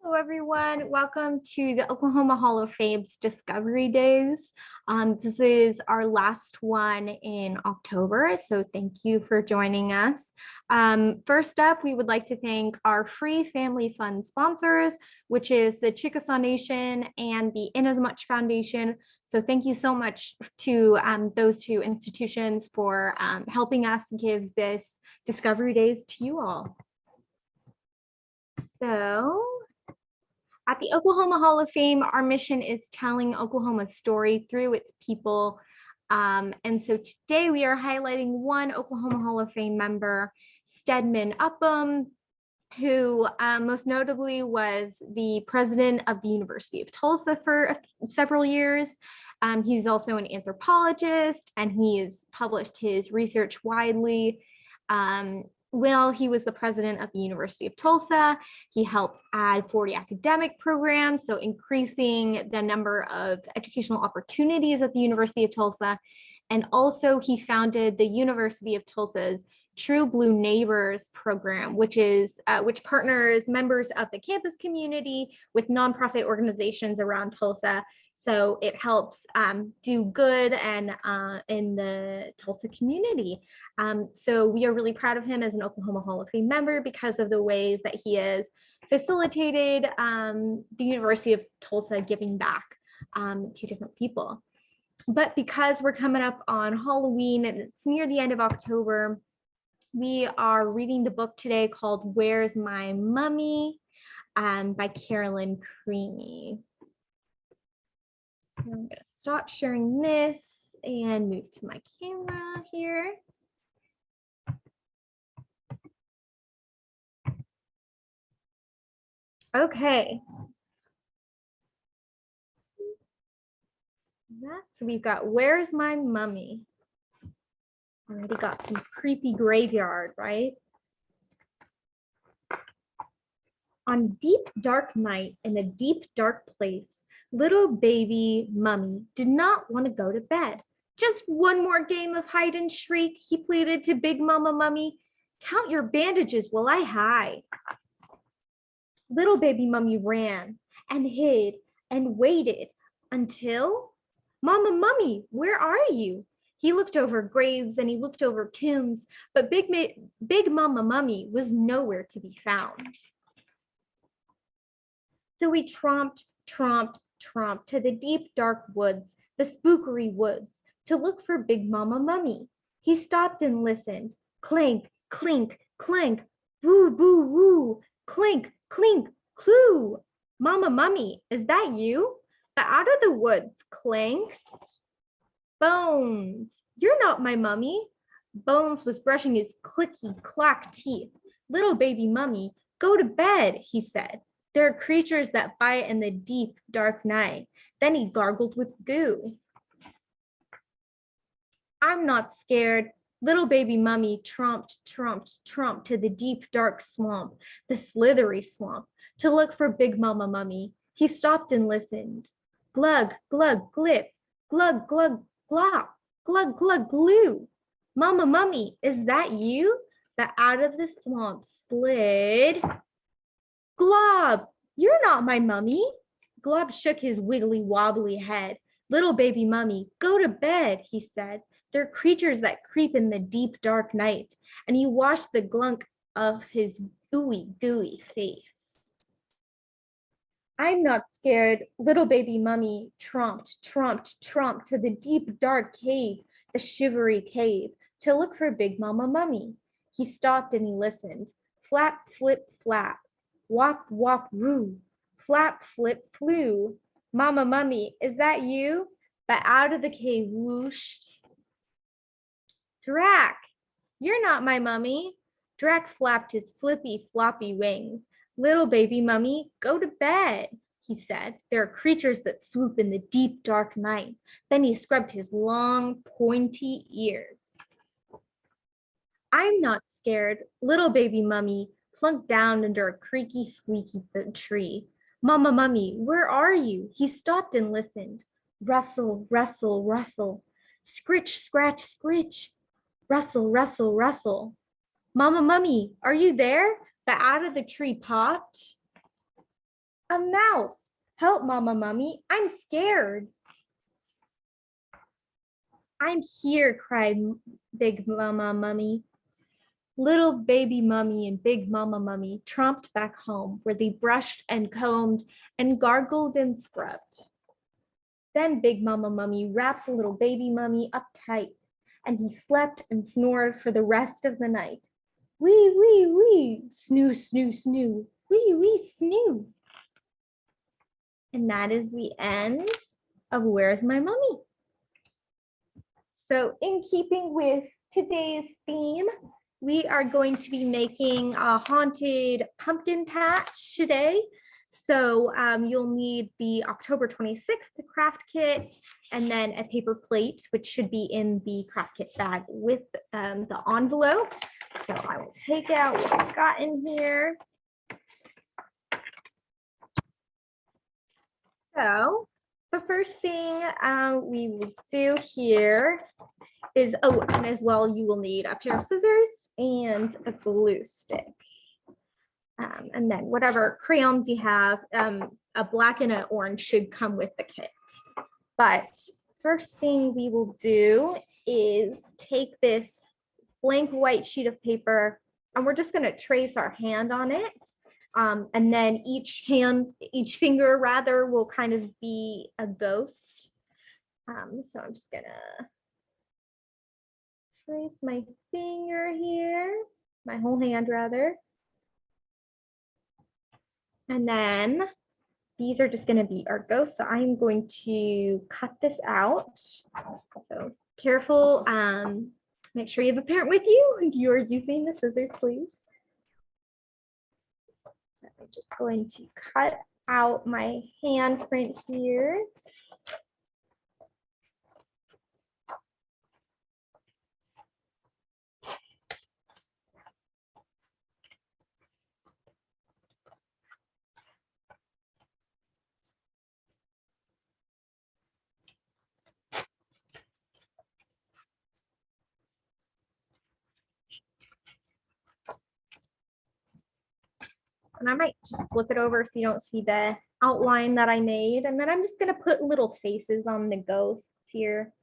Hello, everyone. Welcome to the Oklahoma Hall of Fame's Discovery Days. This is our last one in October, so thank you for joining us. First up, we would like to thank our free family fund sponsors, which is the Chickasaw Nation and the Inasmuch Foundation. So thank you so much to those two institutions for helping us give this Discovery Days to you all. So, at the Oklahoma Hall of Fame, our mission is telling Oklahoma's story through its people. And so today we are highlighting one Oklahoma Hall of Fame member, Steadman Upham, who most notably was the president of the University of Tulsa for several years. He's also an anthropologist, and he has published his research widely. While he was the president of the University of Tulsa, he helped add 40 academic programs, so increasing the number of educational opportunities at the University of Tulsa. And also he founded the University of Tulsa's True Blue Neighbors program, which partners members of the campus community with nonprofit organizations around Tulsa. So it helps do good and in the Tulsa community. So we are really proud of him as an Oklahoma Hall of Fame member because of the ways that he has facilitated the University of Tulsa giving back to different people. But because we're coming up on Halloween and it's near the end of October, we are reading the book today called Where's My Mummy by Carolyn Creamy. I'm going to stop sharing this and move to my camera here. Okay. So we've got Where's My Mummy? Already got some creepy graveyard, right? On deep dark night in a deep dark place, little baby Mummy did not want to go to bed. Just one more game of hide and shriek, he pleaded to Big Mama Mummy. Count your bandages while I hide. Little baby Mummy ran and hid and waited until, Mama Mummy, where are you? He looked over graves and he looked over tombs, but Big Mama Mummy was nowhere to be found. So he tromped to the deep dark woods, the spookery woods, to look for Big Mama Mummy. He stopped and listened. Clank, clink, clank, woo, boo, woo, clink, clink, clue. Mama Mummy, is that you? But out of the woods clanked Bones. You're not my mummy. Bones was brushing his clicky clack teeth. Little baby Mummy, go to bed, he said. There are creatures that bite in the deep, dark night. Then he gargled with goo. I'm not scared. Little baby Mummy tromped to the deep, dark swamp, the slithery swamp, to look for Big Mama Mummy. He stopped and listened. Glug, glug, glip, glug, glug, glop, glug, glug, glue. Mama Mummy, is that you? But out of the swamp slid Glob, you're not my mummy. Glob shook his wiggly wobbly head. Little baby Mummy, go to bed, he said. They're creatures that creep in the deep dark night. And he washed the glunk of his gooey face. I'm not scared. Little baby Mummy tromped to the deep dark cave, the shivery cave, to look for Big Mama Mummy. He stopped and he listened. Flap, flip, flap. Wop, wop, roo, flap, flip, flew. Mama Mummy, is that you? But out of the cave whooshed Drac, you're not my mummy. Drac flapped his flippy, floppy wings. Little baby Mummy, go to bed, he said. There are creatures that swoop in the deep, dark night. Then he scrubbed his long, pointy ears. I'm not scared. Little baby Mummy plunked down under a creaky, squeaky tree. Mama Mummy, where are you? He stopped and listened. Rustle, rustle, rustle. Scritch, scratch, scritch. Rustle, rustle, rustle. Mama Mummy, are you there? But out of the tree popped A mouse. Help, Mama Mummy. I'm scared. I'm here, cried Big Mama Mummy. Little baby Mummy and Big Mama Mummy tromped back home, where they brushed and combed and gargled and scrubbed. Then Big Mama Mummy wrapped little baby Mummy up tight, and he slept and snored for the rest of the night. Wee, wee, wee, snoo, snoo, snoo, wee, wee, snoo. And that is the end of Where's My Mummy? So in keeping with today's theme, we are going to be making a haunted pumpkin patch today. So you'll need the October 26th craft kit and then a paper plate, which should be in the craft kit bag with the envelope. So I will take out what I've got in here. So the first thing we will do here is, oh, and as well, you will need a pair of scissors and a glue stick. And then whatever crayons you have, a black and an orange should come with the kit. But first thing we will do is take this blank white sheet of paper and we're just going to trace our hand on it. And then each finger rather will kind of be a ghost. So I'm just gonna trace my finger here, my whole hand rather. And then these are just gonna be our ghosts. So I'm going to cut this out. So careful, make sure you have a parent with you and you're using the scissors, please. I'm just going to cut out my handprint here. And I might just flip it over so you don't see the outline that I made. And then I'm just gonna put little faces on the ghosts here.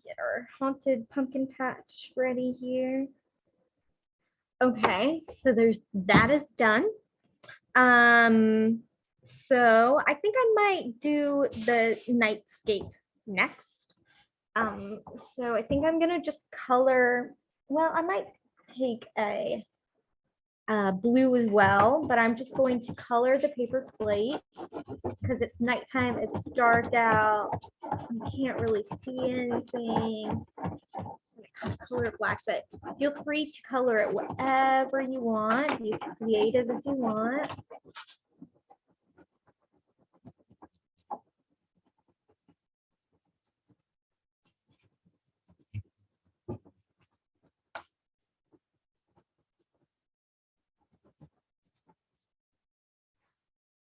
Get our haunted pumpkin patch ready here. Okay, so that is done. So I think I might do the Nightscape next. So I think I'm gonna just color, well, I might take a blue as well, but I'm just going to color the paper plate because it's nighttime, it's dark out, you can't really see anything. Kind of color it black, but feel free to color it whatever you want, be as creative as you want.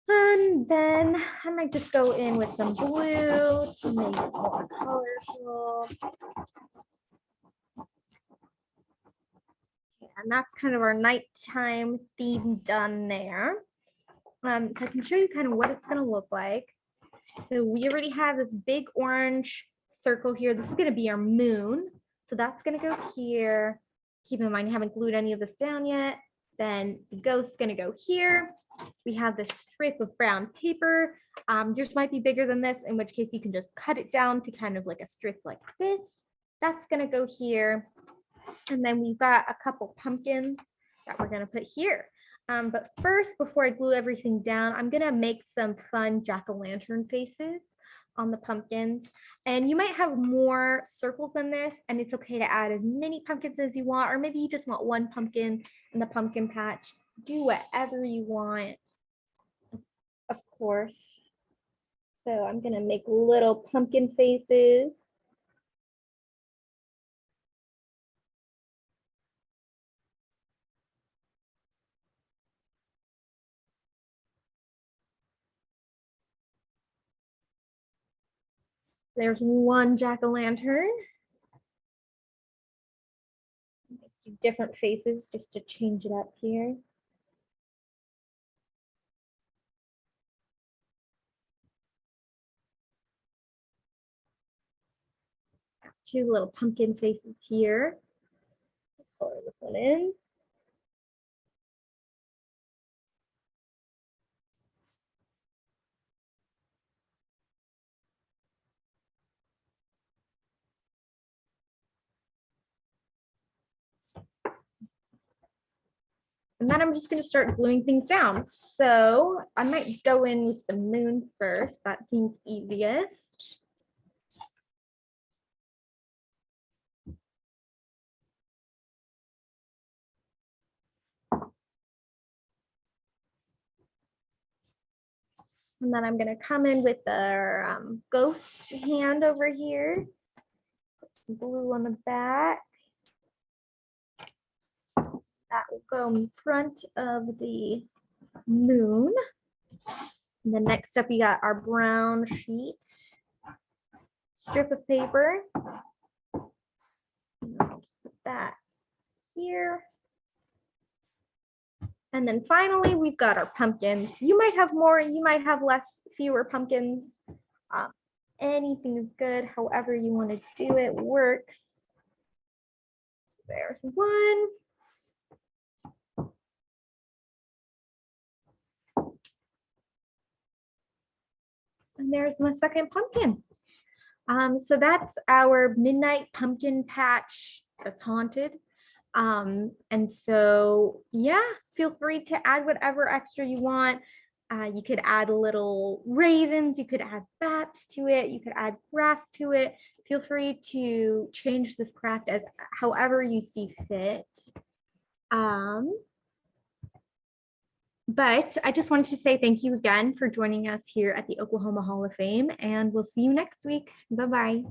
And then I might just go in with some blue to make it more colorful. And that's kind of our nighttime theme done there. So I can show you kind of what it's going to look like. So we already have this big orange circle here. This is going to be our moon. So that's going to go here. Keep in mind, I haven't glued any of this down yet. Then the ghost's going to go here. We have this strip of brown paper. Yours might be bigger than this, in which case you can just cut it down to kind of like a strip like this. That's going to go here. And then we've got a couple pumpkins that we're going to put here. But first, before I glue everything down, I'm going to make some fun jack-o'-lantern faces on the pumpkins. And you might have more circles than this, and it's okay to add as many pumpkins as you want, or maybe you just want one pumpkin in the pumpkin patch. Do whatever you want, of course. So I'm going to make little pumpkin faces. There's one jack-o'-lantern. Different faces just to change it up here. Two little pumpkin faces here. Color this one in. And then I'm just going to start gluing things down. So I might go in with the moon first. That seems easiest. And then I'm going to come in with the ghost hand over here. Put some glue on the back. That will go in front of the moon. And then next up, we got our brown sheet, strip of paper. I'll just put that here. And then finally, we've got our pumpkins. You might have more, you might have fewer pumpkins. Anything is good, however you want to do it works. There's one. And there's my second pumpkin. So that's our midnight pumpkin patch that's haunted. And so, yeah, feel free to add whatever extra you want. You could add little ravens, you could add bats to it, you could add grass to it. Feel free to change this craft as however you see fit. But I just wanted to say thank you again for joining us here at the Oklahoma Hall of Fame, and we'll see you next week. Bye-bye.